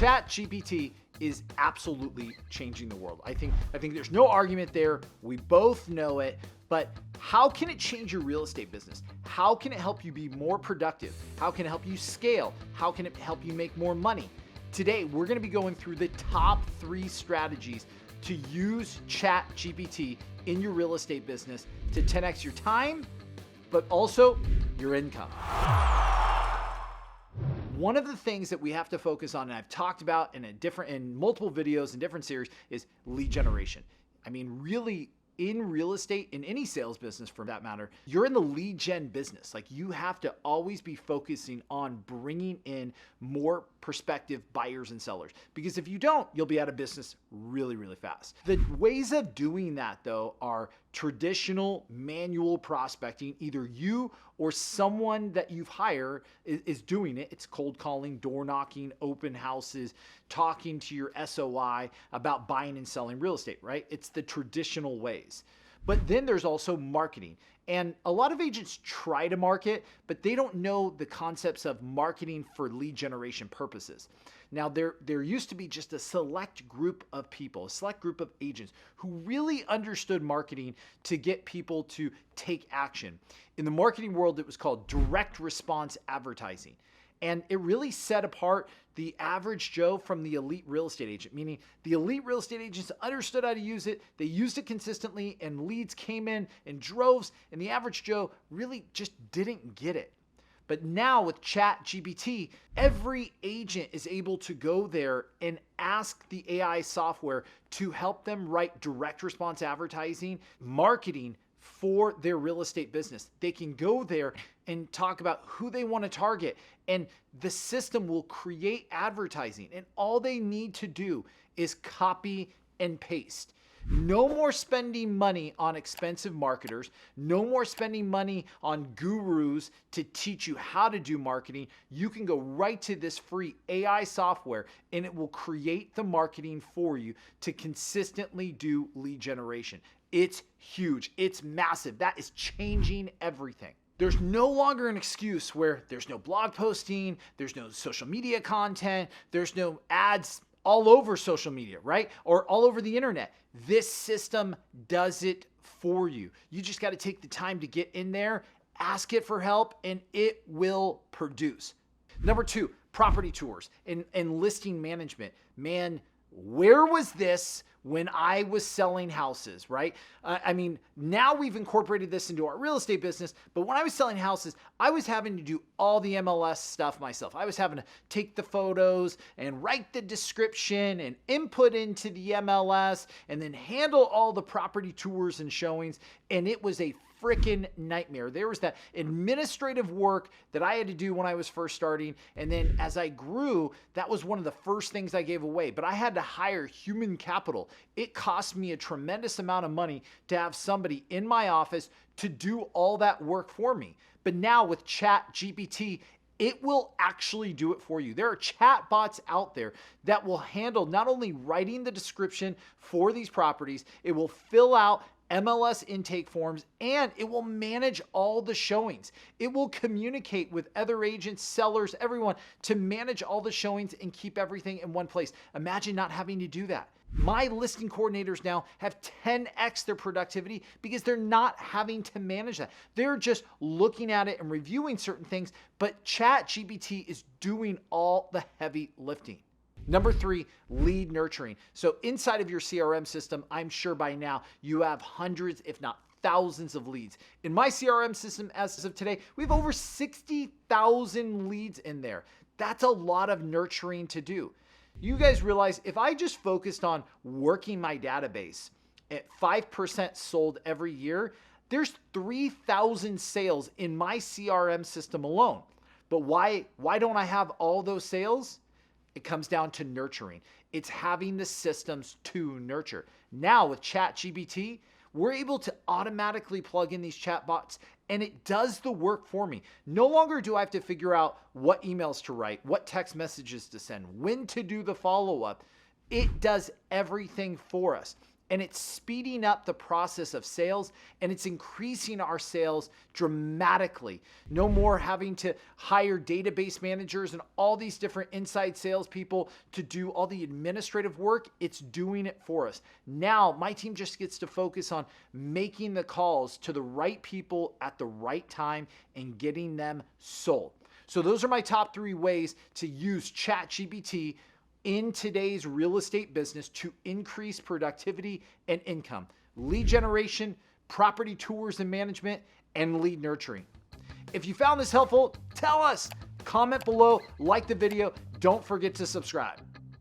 ChatGPT is absolutely changing the world. I think there's no argument there. We both know it. But how can it change your real estate business? How can it help you be more productive? How can it help you scale? How can it help you make more money? Today, we're going to be going through the top 3 strategies to use ChatGPT in your real estate business to 10x your time, but also your income. One of the things that we have to focus on, and I've talked about in multiple videos and different series, is lead generation. I mean, really, in real estate, in any sales business for that matter, you're in the lead gen business. Like, you have to always be focusing on bringing in more prospective buyers and sellers, because if you don't, you'll be out of business really, really fast. The ways of doing that, though, are traditional manual prospecting. Either you or someone that you've hired is doing it. It's cold calling, door knocking, open houses, talking to your SOI about buying and selling real estate, right? It's the traditional ways. But then there's also marketing. And a lot of agents try to market, but they don't know the concepts of marketing for lead generation purposes. Now, there used to be just a select group of people, a select group of agents who really understood marketing to get people to take action. In the marketing world, it was called direct response advertising. And it really set apart the average Joe from the elite real estate agent, meaning the elite real estate agents understood how to use it, they used it consistently, and leads came in droves, and the average Joe really just didn't get it. But now with ChatGPT, every agent is able to go there and ask the AI software to help them write direct response advertising, marketing for their real estate business. They can go there and talk about who they want to target, and the system will create advertising. And all they need to do is copy and paste. No more spending money on expensive marketers. No more spending money on gurus to teach you how to do marketing. You can go right to this free AI software and it will create the marketing for you to consistently do lead generation. It's huge. It's massive. That is changing everything. There's no longer an excuse where there's no blog posting, there's no social media content, there's no ads all over social media, right? Or all over the internet. This system does it for you. You just got to take the time to get in there, ask it for help, and it will produce. Number 2, property tours and listing management. Man, where was this when I was selling houses, right? I mean, now we've incorporated this into our real estate business, but when I was selling houses, I was having to do all the MLS stuff myself. I was having to take the photos and write the description and input into the MLS and then handle all the property tours and showings, and it was a freaking nightmare. There was that administrative work that I had to do when I was first starting. And then as I grew, that was one of the first things I gave away. But I had to hire human capital. It cost me a tremendous amount of money to have somebody in my office to do all that work for me. But now with ChatGPT, it will actually do it for you. There are chat bots out there that will handle not only writing the description for these properties, it will fill out MLS intake forms, and it will manage all the showings. It will communicate with other agents, sellers, everyone to manage all the showings and keep everything in one place. Imagine not having to do that. My listing coordinators now have 10x their productivity because they're not having to manage that. They're just looking at it and reviewing certain things, but ChatGPT is doing all the heavy lifting. Number 3, lead nurturing. So inside of your CRM system, I'm sure by now you have hundreds, if not thousands of leads. In my CRM system as of today, we have over 60,000 leads in there. That's a lot of nurturing to do. You guys realize if I just focused on working my database at 5% sold every year, there's 3,000 sales in my CRM system alone. But why don't I have all those sales? It comes down to nurturing. It's having the systems to nurture. Now with ChatGPT, we're able to automatically plug in these chatbots and it does the work for me. No longer do I have to figure out what emails to write, what text messages to send, when to do the follow-up. It does everything for us. and it's speeding up the process of sales, and it's increasing our sales dramatically. No more having to hire database managers and all these different inside salespeople to do all the administrative work. It's doing it for us. Now, my team just gets to focus on making the calls to the right people at the right time and getting them sold. So those are my top 3 ways to use ChatGPT in today's real estate business to increase productivity and income: lead generation, property tours and management, and lead nurturing. If you found this helpful, tell us. Comment below, like the video. Don't forget to subscribe.